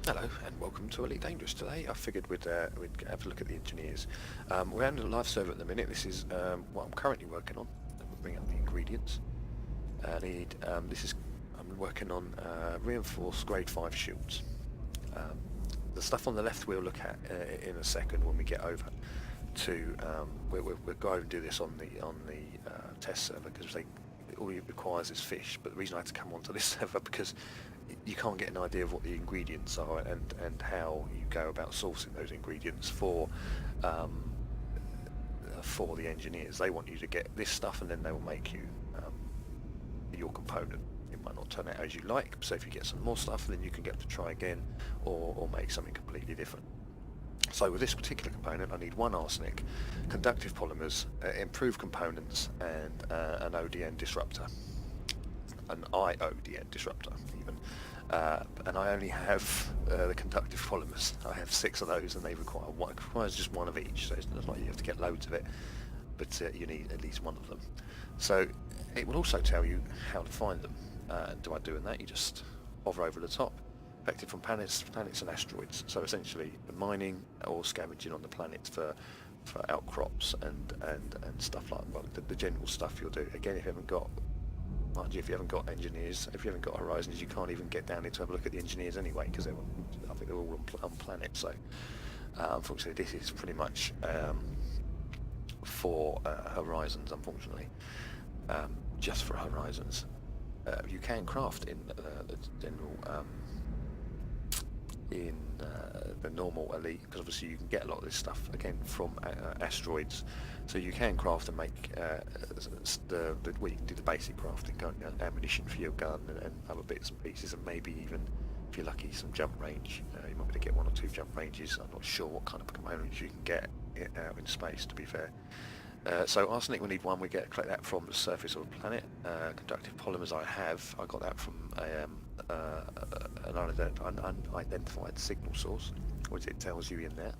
Hello and welcome to Elite Dangerous. Today I figured we'd have a look at the engineers. We're on a live server at the minute. This is what I'm currently working on. We'll bring up the ingredients. I'm working on reinforced grade 5 shields. Um, the stuff on the left we'll look at in a second when we get over to. We'll go over and do this on the test server because all it requires is fish. But the reason I had to come onto this server because you can't get an idea of what the ingredients are and how you go about sourcing those ingredients for the engineers. They want you to get this stuff and then they will make you your component. It might not turn out as you like, so if you get some more stuff then you can get to try again or make something completely different. So with this particular component I need one arsenic, conductive polymers, improved components and an ODN disruptor. An IODN disruptor even, and I only have the conductive polymers. I have 6 of those and they requires just one of each, so it's not like you have to get loads of it, but you need at least one of them. So it will also tell you how to find them, and by doing that you just hover over the top. Affected from planets and asteroids, so essentially mining or scavenging on the planets for outcrops and stuff like the general stuff you'll do. Again, if you haven't got if you haven't got engineers, if you haven't got horizons, you can't even get down here to have a look at the engineers anyway, because I think they're all on planets. So unfortunately this is pretty much for horizons, unfortunately. Just for horizons. You can craft in the general the normal elite, because obviously you can get a lot of this stuff again from asteroids, so you can craft and make you can do the basic crafting, can't you? Ammunition for your gun and other bits and pieces, and maybe even if you're lucky some jump range. You might be able to get 1 or 2 jump ranges. I'm not sure what kind of components you can get out in space, to be fair. So arsenic we need 1, we collect that from the surface of the planet. Conductive polymers I got that from an unidentified signal source, which it tells you in there.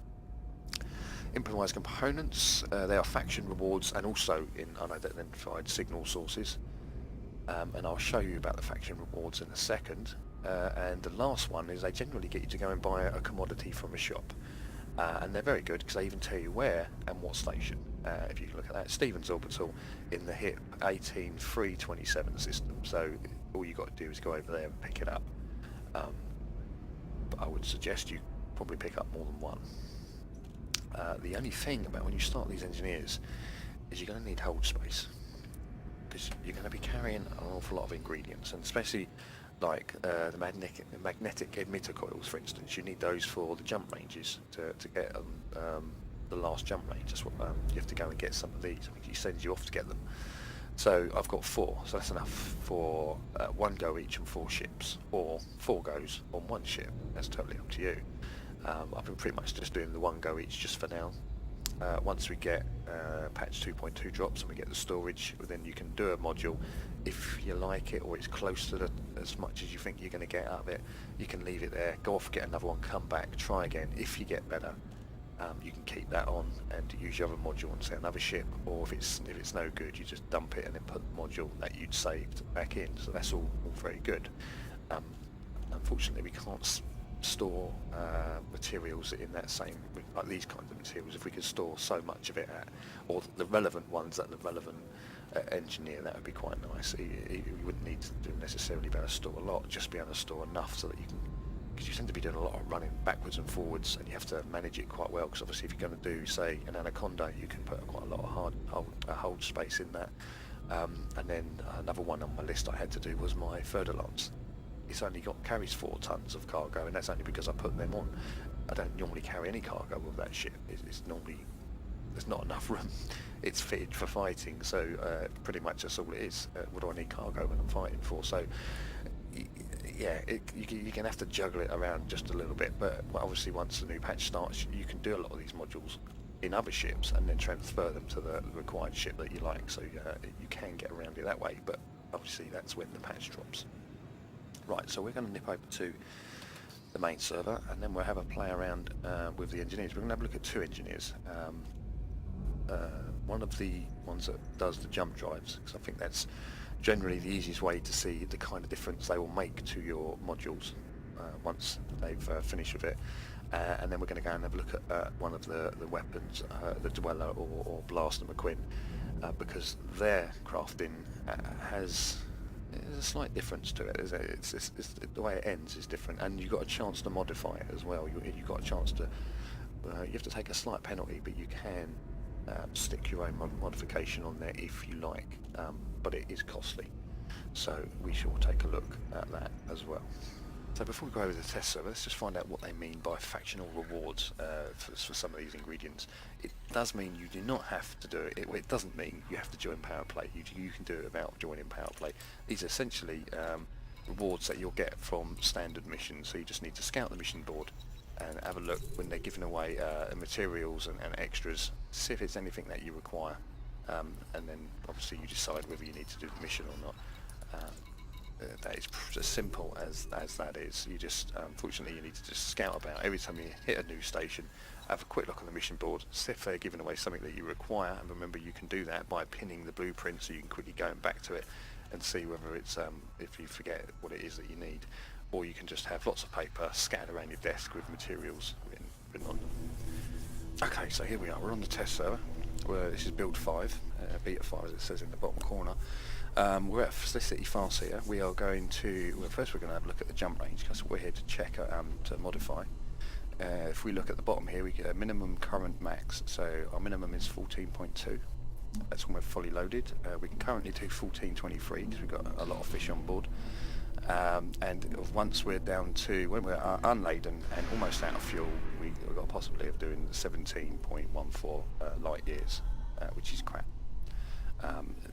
Improvised components, they are faction rewards and also in unidentified signal sources. And I'll show you about the faction rewards in a second. And the last one is they generally get you to go and buy a commodity from a shop. And they're very good because they even tell you where and what station. If you look at that, Stevens Orbital in the HIP 18327 system. So all you got to do is go over there and pick it up. But I would suggest you probably pick up more than one. The only thing about when you start these engineers is you're going to need hold space, because you're going to be carrying an awful lot of ingredients, and especially like the magnetic emitter coils, for instance. You need those for the jump ranges to get the last jump range. That's what you have to go and get some of these. I think he sends you off to get them. So I've got 4, so that's enough for 1 go each on 4 ships, or 4 goes on 1 ship. That's totally up to you. I've been pretty much just doing the 1 go each just for now. Once we get patch 2.2 drops and we get the storage, then you can do a module if you like it, or it's close to as much as you think you're going to get out of it. You can leave it there, go off, get another one, come back, try again. If you get better, you can keep that on and use your other module and say another ship, or if it's no good, you just dump it and then put the module that you'd saved back in. So that's all very good. Unfortunately we can't store materials in that same, like these kinds of materials. If we could store so much of it or the relevant ones at the relevant engineer, that would be quite nice. You wouldn't need to necessarily be able to store a lot, just be able to store enough so that you can, because you tend to be doing a lot of running backwards and forwards and you have to manage it quite well, because obviously if you're going to do, say, an Anaconda, you can put quite a lot of hold space in that. And then another one on my list I had to do was my Fer-de-Lance. It's only carries 4 tons of cargo, and that's only because I put them on. I don't normally carry any cargo with that ship. It's normally, there's not enough room. It's fitted for fighting, so pretty much that's all it is. What do I need cargo when I'm fighting for? So yeah, you're going to have to juggle it around just a little bit, but obviously once the new patch starts, you can do a lot of these modules in other ships and then transfer them to the required ship that you like, so you can get around it that way, but obviously that's when the patch drops. Right, so we're going to nip over to the main server and then we'll have a play around with the engineers. We're going to have a look at 2 engineers. One of the ones that does the jump drives, because I think that's generally the easiest way to see the kind of difference they will make to your modules. once they've finished with it. And then we're going to go and have a look at one of the weapons, the Dweller or Blaster McQueen, because their crafting has there's a slight difference to it. It's the way it ends is different, and you've got a chance to modify it as well. You've got a chance to. You have to take a slight penalty, but you can stick your own modification on there if you like. But it is costly, so we shall take a look at that as well. So before we go over the test server, let's just find out what they mean by factional rewards for some of these ingredients. It does mean you do not have to do it. It doesn't mean you have to join Power Play. You can do it without joining Power Play. These are essentially rewards that you'll get from standard missions. So you just need to scout the mission board and have a look when they're giving away materials and extras, see if it's anything that you require. And then obviously you decide whether you need to do the mission or not. That is as simple as that is. You just, unfortunately, you need to just scout about every time you hit a new station, have a quick look on the mission board, see if they're giving away something that you require, and remember you can do that by pinning the blueprint so you can quickly go back to it and see whether it's, if you forget what it is that you need, or you can just have lots of paper scattered around your desk with materials written on them. Okay, so here we are, we're on the test server. This is build 5, beta 5 as it says in the bottom corner. We're at Felicity Farseer. We are going to, well, first we're going to have a look at the jump range because we're here to check to modify. If we look at the bottom here, we get a minimum current max. So our minimum is 14.2. That's when we're fully loaded. We can currently do 14.23 because we've got a lot of fish on board. And once we're down to, when we're unladen and almost out of fuel, we've got a possibility of doing 17.14 light years, which is crap.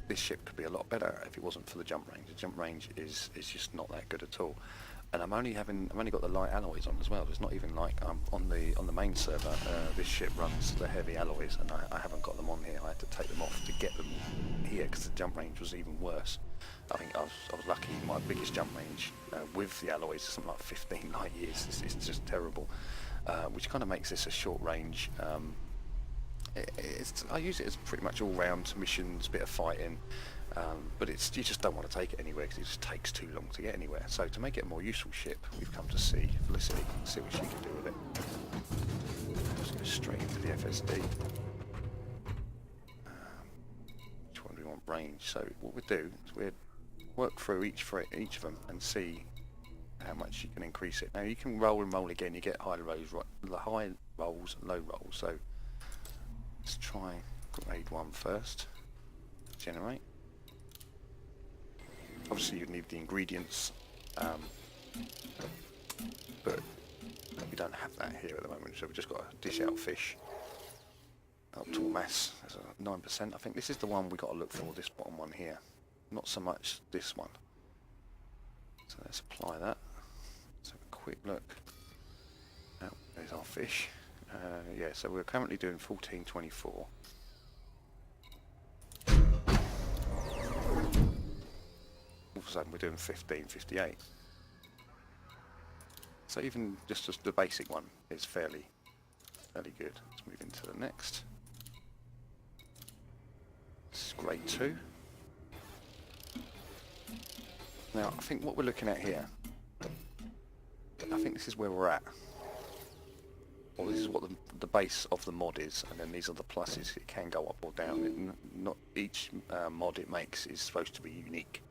This ship could be a lot better if it wasn't for the jump range. The jump range is just not that good at all. And I've only got the light alloys on as well. It's not even like on the main server. This ship runs the heavy alloys, and I haven't got them on here. I had to take them off to get them here because the jump range was even worse. I think I was lucky. My biggest jump range with the alloys is something like 15 light years. It's just terrible, which kind of makes this a short range. I use it as pretty much all round missions, bit of fighting, but you just don't want to take it anywhere because it just takes too long to get anywhere. So to make it a more useful ship, we've come to see Felicity, see what she can do with it. Just go straight into the FSD. Which one do we want? Range. So what we'll do is we'll work through each of them and see how much you can increase it. Now you can roll and roll again. You get high rolls, low rolls. So let's try grade 1 first. Generate. Obviously you need the ingredients, but we don't have that here at the moment, so we've just got to dish out fish. Optimal mass, that's a 9%. I think this is the one we got to look for, this bottom one here. Not so much this one. So let's apply that. Let's have a quick look. Oh, there's our fish. Yeah, so we're currently doing 14.24. All of a sudden we're doing 15.58. So even just the basic one is fairly good. Let's move into the next. This is grade 2. Now I think what we're looking at here, I think this is where we're at. Well, this is what the base of the mod is, and then these are the pluses. It can go up or down. Not each mod it makes is supposed to be unique.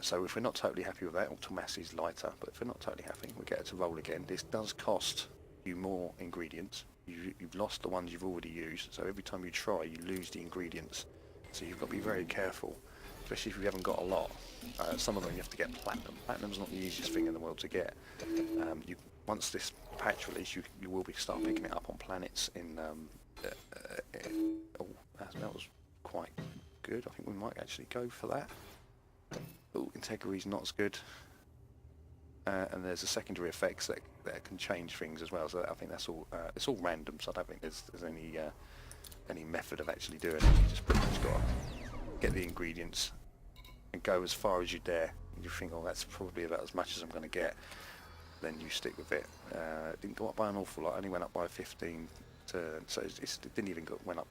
So if we're not totally happy with that, automass is lighter, but if we're not totally happy, we get it to roll again. This does cost you more ingredients. You've lost the ones you've already used, so every time you try, you lose the ingredients. So you've got to be very careful, especially if you haven't got a lot. Some of them you have to get platinum. Platinum's not the easiest thing in the world to get. Once this patch release, you will start picking it up on planets in. Oh, that was quite good. I think we might actually go for that. Oh, Integrity's not as good. And there's a secondary effects that can change things as well. So I think that's all. It's all random. So I don't think there's any method of actually doing it. You just pretty much got to get the ingredients and go as far as you dare. You think, oh, that's probably about as much as I'm going to get. Then you stick with it. It didn't go up by an awful lot. It only went up by 15. So it didn't even went up.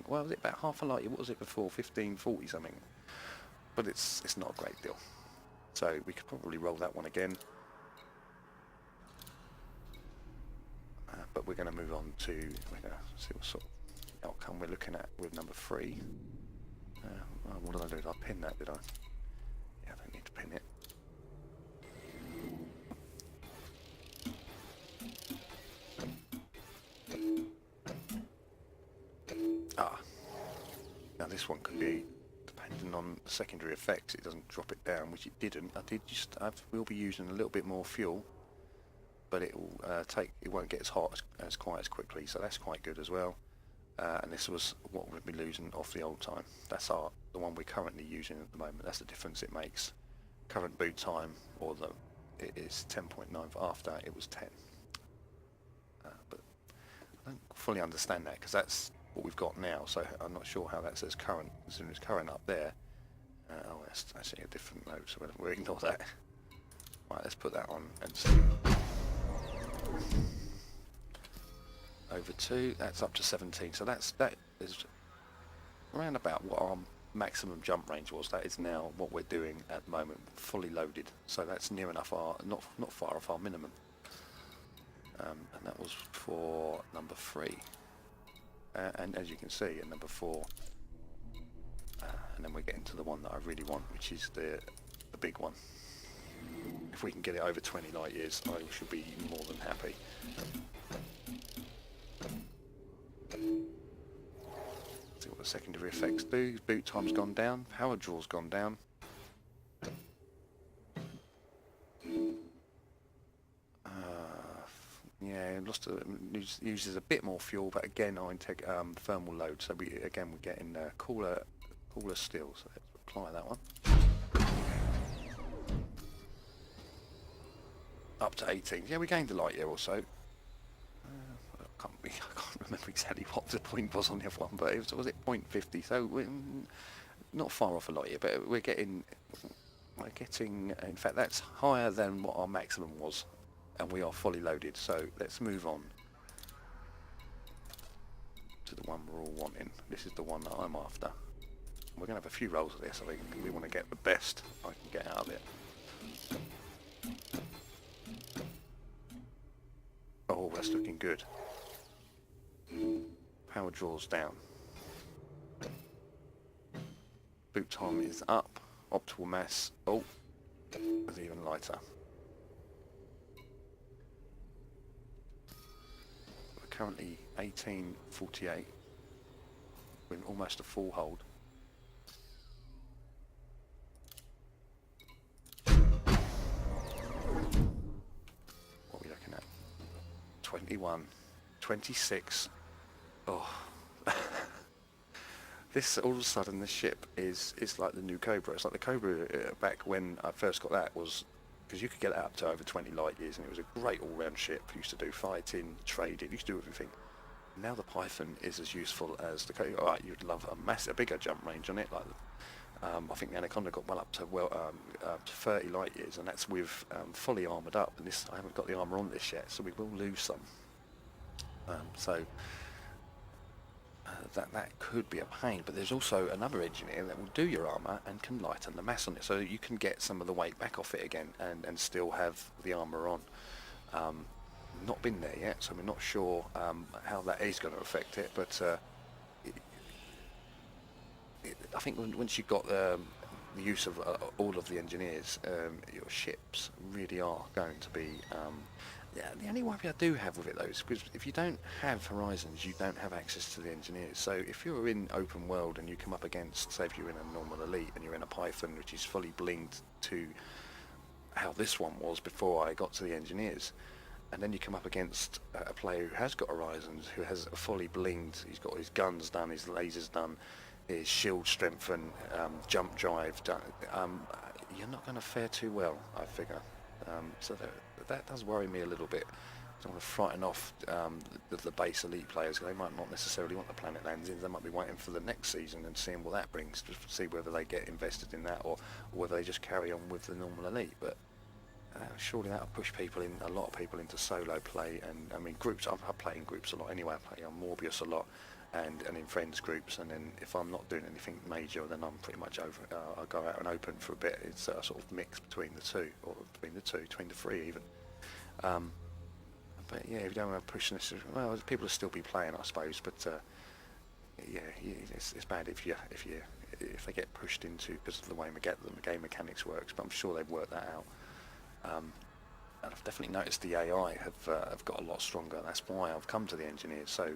Well, was it about half a light? What was it before? 15.40 something. But it's not a great deal. So we could probably roll that one again. But we're going to move on to, we're going to see what sort of outcome we're looking at with number 3. What did I do? Did I pin that, did I? Yeah, I don't need to pin it. Now this one could be, depending on the secondary effects, it doesn't drop it down, which it didn't. We'll be using a little bit more fuel, but it won't get as hot as quite as quickly, so that's quite good as well. And this was what we'd be losing off the old time. That's the one we're currently using at the moment. That's the difference it makes. Current boot time, it is 10.9. After it was 10. But I don't fully understand that, because that's what we've got now. So I'm not sure how that says current. As soon as current up there. Oh, that's actually a different note, so we'll ignore that. Right, let's put that on and see. Over 2, that's up to 17. So that is around about what our maximum jump range was. That is now what we're doing at the moment, fully loaded. So that's near enough not far off our minimum. And that was for number 3. And as you can see, at number 4, and then we're getting to the one that I really want, which is the big one. If we can get it over 20 light years, I should be more than happy. See what the secondary effects do. Boot time's gone down, power draw's gone down. Yeah, uses a bit more fuel, but again I take thermal load, so we're getting cooler still. So let's apply that one. Up to 18. Yeah, we gained a light year or so. I can't remember exactly what the point was on the other one, but was it 0.50? So we're not far off a light year, but we're getting. In fact, that's higher than what our maximum was, and we are fully loaded. So let's move on to the one we're all wanting. This is the one that I'm after. We're going to have a few rolls of this. I think we want to get the best I can get out of it. Oh, that's looking good. Power draw's down. Boot time is up. Optimal mass, is even lighter. We're currently 1848. We're in almost a full hold. What are we looking at? 21, 26. Oh. This, all of a sudden, this ship is like the new Cobra. It's like the Cobra back when I first got that, was because you could get it up to over 20 light years, and it was a great all-round ship. It used to do fighting, trading, used to do everything. Now the Python is as useful as the Cobra. Alright, you'd love a bigger jump range on it. Like I think the Anaconda got well up to 30 light years, and that's with fully armoured up. And this, I haven't got the armour on this yet, so we will lose some. That could be a pain, but there's also another engineer that will do your armour and can lighten the mass on it, so you can get some of the weight back off it again and still have the armour on. Not been there yet, so we're not sure how that is going to affect it, but I think once you've got the use of all of the engineers, your ships really are going to be... Yeah, the only worry I do have with it though is because if you don't have Horizons, you don't have access to the engineers. So if you're in open world and you come up against, say if you're in a normal elite and you're in a Python which is fully blinged to how this one was before I got to the engineers, and then you come up against a player who has got Horizons, who has a fully blinged, he's got his guns done, his lasers done, his shield strength and jump drive done, you're not going to fare too well, I figure. So that does worry me a little bit. I don't want to frighten off the base elite players. They might not necessarily want the planet landings. They might be waiting for the next season and seeing what that brings, to see whether they get invested in that or whether they just carry on with the normal elite. But surely that'll push a lot of people into solo play. And I mean, groups. I play in groups a lot anyway. I play on Morbius a lot, and in friends groups, and then if I'm not doing anything major, then I'm pretty much over. I go out and open for a bit. It's a sort of mix between the two, or between the three even. But yeah, if you don't want to push this, well, people will still be playing, I suppose. But yeah, it's bad if they get pushed into because of the way the game mechanics works. But I'm sure they've worked that out. And I've definitely noticed the AI have got a lot stronger. That's why I've come to the engineers. So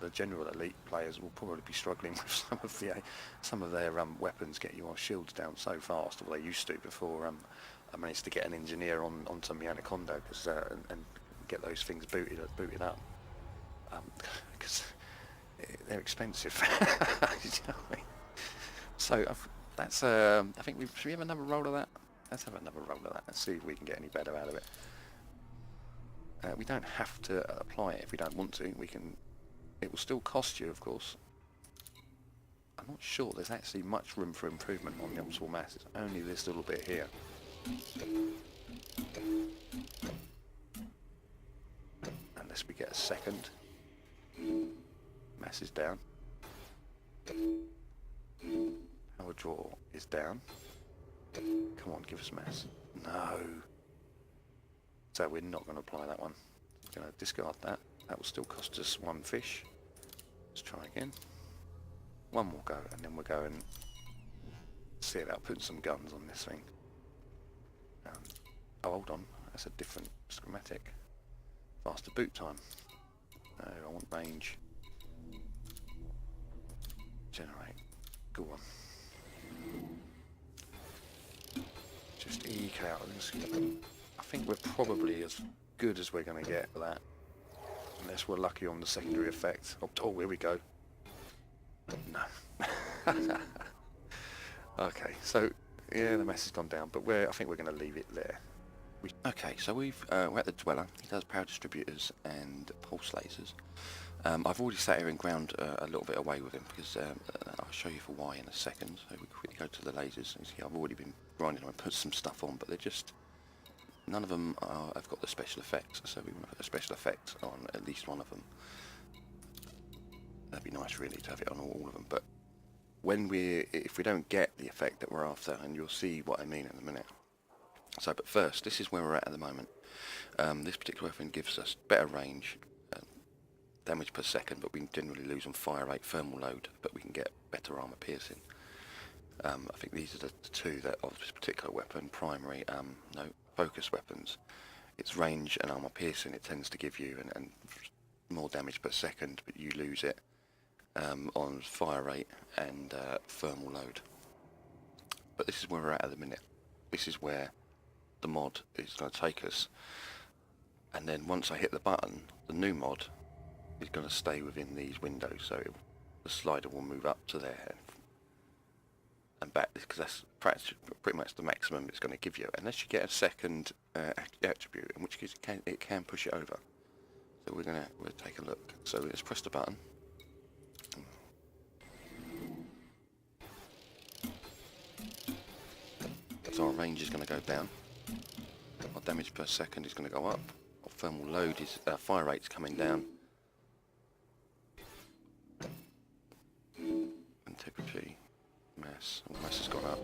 the general elite players will probably be struggling with some of their weapons. Get your shields down so fast, or they used to before I managed to get an engineer onto my Anaconda and get those things booted up because they're expensive. You know what I mean? So that's I think should we have another roll of that? Let's have another roll of that and see if we can get any better out of it. We don't have to apply it if we don't want to. We can. It will still cost you, of course. I'm not sure there's actually much room for improvement on the optimal mass. It's only this little bit here. Unless we get a second. Mass is down. Power draw is down. Come on, give us mass. No. So we're not going to apply that one. We're going to discard that. That will still cost us one fish. Let's try again. One more go, and then we'll go and see about putting some guns on this thing. Oh, hold on. That's a different schematic. Faster boot time. No, I want range. Generate. Go on. Just eke out this. I think we're probably as good as we're going to get for that, unless we're lucky on the secondary effect. Oh, here we go. No. Okay, so yeah, the mess has gone down, but I think we're going to leave it there. Okay, so we're at the Dweller. He does power distributors and pulse lasers. I've already sat here and ground a little bit away with him because I'll show you for why in a second. So we quickly go to the lasers. You see, I've already been grinding them and put some stuff on, but they're just none of them have got the special effects. So we want to put a special effect on at least one of them. That'd be nice, really, to have it on all of them. But if we don't get the effect that we're after, and you'll see what I mean in a minute. So, but first, this is where we're at the moment. This particular weapon gives us better range. Damage per second, but we can generally lose on fire rate, thermal load, but we can get better armor piercing. I think these are the two that of this particular weapon, primary, focus weapons. It's range and armor piercing it tends to give you, and more damage per second, but you lose it on fire rate and thermal load. But this is where we're at the minute. This is where the mod is going to take us, and then once I hit the button, the new mod is going to stay within these windows, so the slider will move up to there and back, because that's pretty much the maximum it's going to give you, unless you get a second attribute, in which case it can push it over. So we'll take a look. So let's press the button. So our range is going to go down. Our damage per second is going to go up. Our thermal load is fire rate's coming down. Integrity, mass has gone up.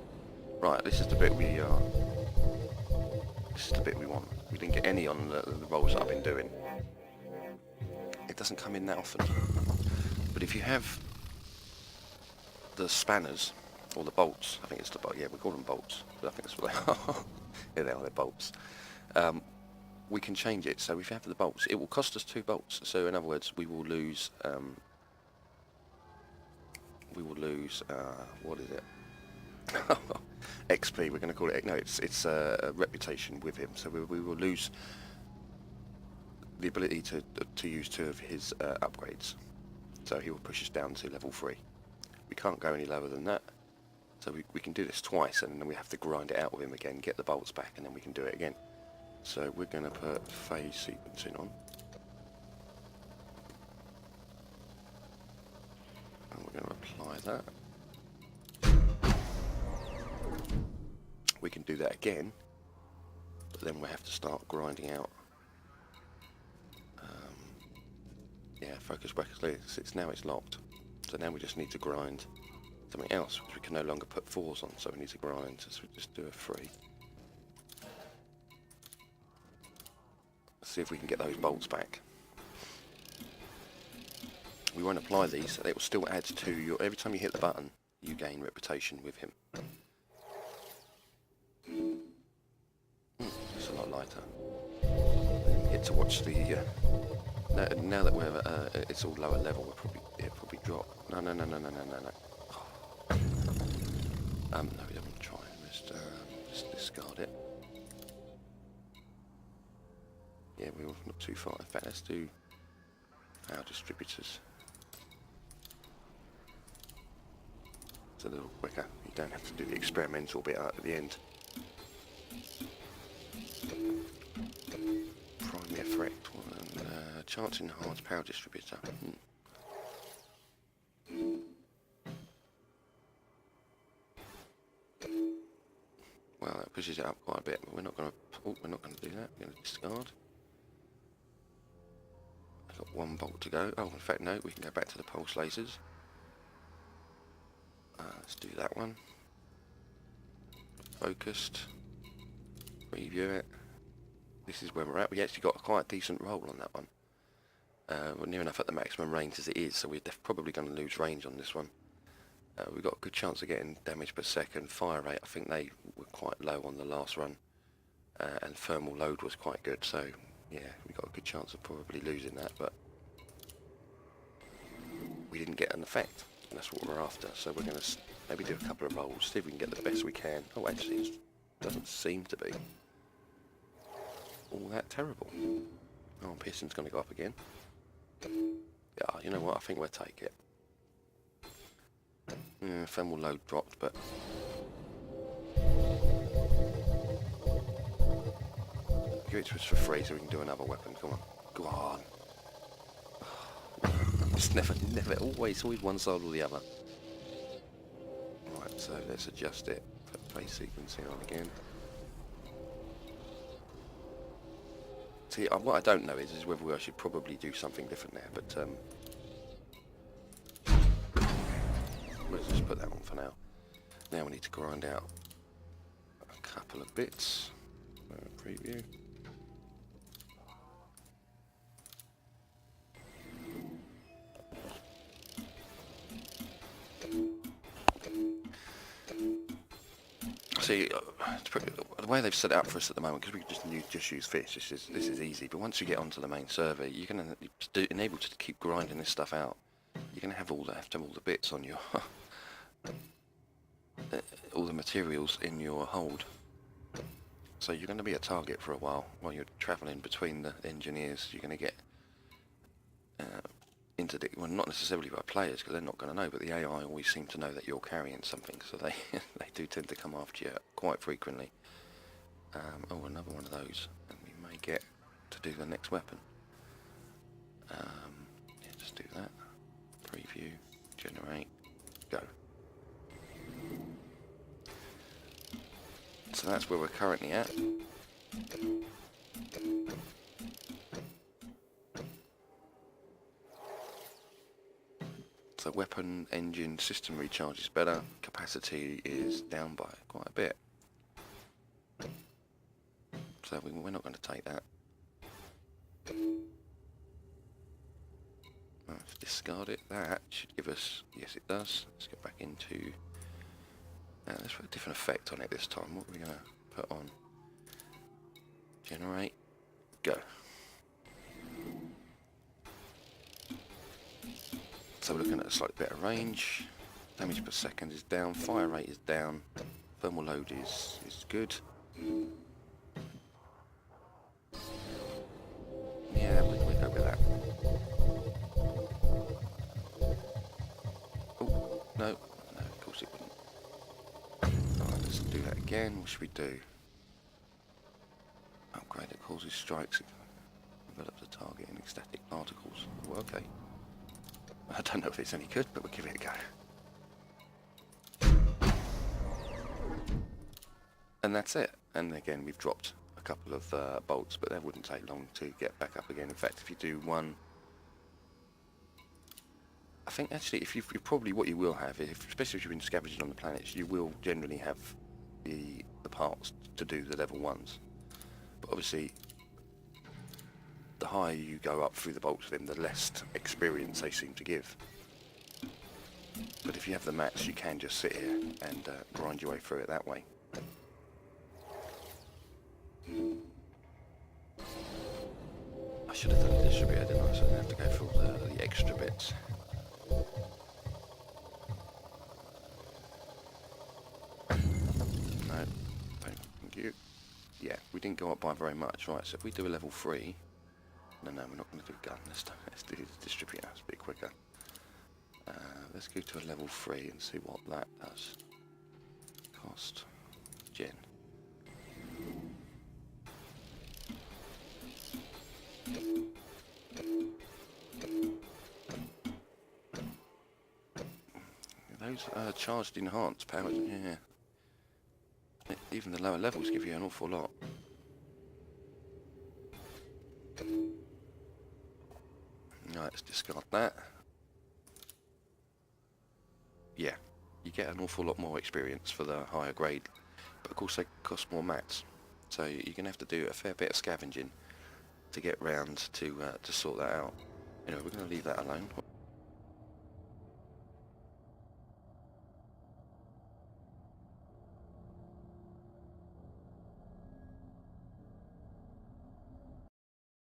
Right, this is the bit we want. We didn't get any on the rolls that I've been doing. It doesn't come in that often. But if you have the spanners or the bolts, I think it's the bolt. Yeah, we call them bolts, but I think that's what they are. Yeah, they are. They're bolts. We can change it. So if you have the bolts, it will cost us 2 bolts. So in other words, we will lose. What is it? XP. We're going to call it. No, it's a reputation with him. So we will lose the ability to use 2 of his upgrades. So he will push us down to level 3. We can't go any lower than that. So we can do this twice, and then we have to grind it out with him again, get the bolts back, and then we can do it again. So we're going to put phase sequencing on. And we're going to apply that. We can do that again, but then we have to start grinding out Yeah, focus brackets. Now it's locked. So now we just need to grind something else, which we can no longer put 4s on, so we need to grind, so we just do a 3. Let's see if we can get those bolts back. We won't apply these, so it will still add to your... Every time you hit the button, you gain reputation with him. It's a lot lighter. Get to watch the... now that we're it's all lower level, it'll probably drop. No. No, we don't want to try and just discard it. Yeah, we're not too far. In fact, let's do power distributors. It's a little quicker. You don't have to do the experimental bit at the end. Primary effect, chance enhanced power distributor. Well, that pushes it up quite a bit, but we're not going to do that. We're going to discard. I've got 1 bolt to go. Oh, in fact, no, we can go back to the pulse lasers. Let's do that one. Focused. Preview it. This is where we're at. We actually got quite a decent roll on that one. We're near enough at the maximum range as it is, so we're probably going to lose range on this one. We've got a good chance of getting damage per second. Fire rate, I think they were quite low on the last run, and thermal load was quite good, so yeah, we got a good chance of probably losing that, but we didn't get an effect, and that's what we're after, so we're going to maybe do a couple of rolls, see if we can get the best we can. Oh, actually, it doesn't seem to be all that terrible. Oh, Pearson's going to go up again. Yeah, you know what, I think we'll take it. Thermal load dropped, but give it to us for free so we can do another weapon. Come on, go on. It's never, always one side or the other. Right, so let's adjust it. Put phase sequencing on again. See, what I don't know is whether I should probably do something different there, but let's just put that on for now. Now we need to grind out a couple of bits. Preview. See, the way they've set it up for us at the moment, because we just use fish, this is easy. But once you get onto the main server, you're going to enable to keep grinding this stuff out. You're going to have all the bits on your all the materials in your hold. So you're going to be a target for a while you're travelling between the engineers. You're going to get well, not necessarily by players, because they're not going to know, but the AI always seem to know that you're carrying something, so they they do tend to come after you quite frequently. Oh, another one of those, and we may get to do the next weapon. Yeah, just do that. Preview, generate, go. So that's where we're currently at. So weapon, engine, system recharge is better. Capacity is down by quite a bit. So we're not going to take that. Let's discard it. That should give us... Yes, it does. Let's get back into... let's put a different effect on it this time. What are we going to put on? Generate. Go. So we're looking at a slightly better range. Damage per second is down. Fire rate is down. Thermal load is good. Yeah, we'll go with that. Oh, no, of course it wouldn't. Alright, let's do that again. What should we do? Upgrade that causes strikes. Develop the target in ecstatic particles. Well, okay. I don't know if it's any good, but we'll give it a go. And that's it. And again, we've dropped a couple of bolts, but that wouldn't take long to get back up again. In fact, if you do one I think actually, if you probably what you will have, especially if you've been scavenging on the planets, you will generally have the parts to do the level 1s. But obviously, the higher you go up through the bulk of them, the less experience they seem to give. But if you have the mats, you can just sit here and grind your way through it that way. I should have done a distributor, didn't I? So I didn't have to go through all the extra bits. No, thank you. Yeah, we didn't go up by very much. Right, so if we do a level 3... No, we're not going to do gun. Let's do the distributor. It's a bit quicker. Let's go to a level 3 and see what that does. Cost. Gen. Those charged enhanced powers, yeah. Even the lower levels give you an awful lot. Right, let's discard that. Yeah, you get an awful lot more experience for the higher grade, but of course they cost more mats. So you're going to have to do a fair bit of scavenging to get round to sort that out. Anyway, we're going to leave that alone.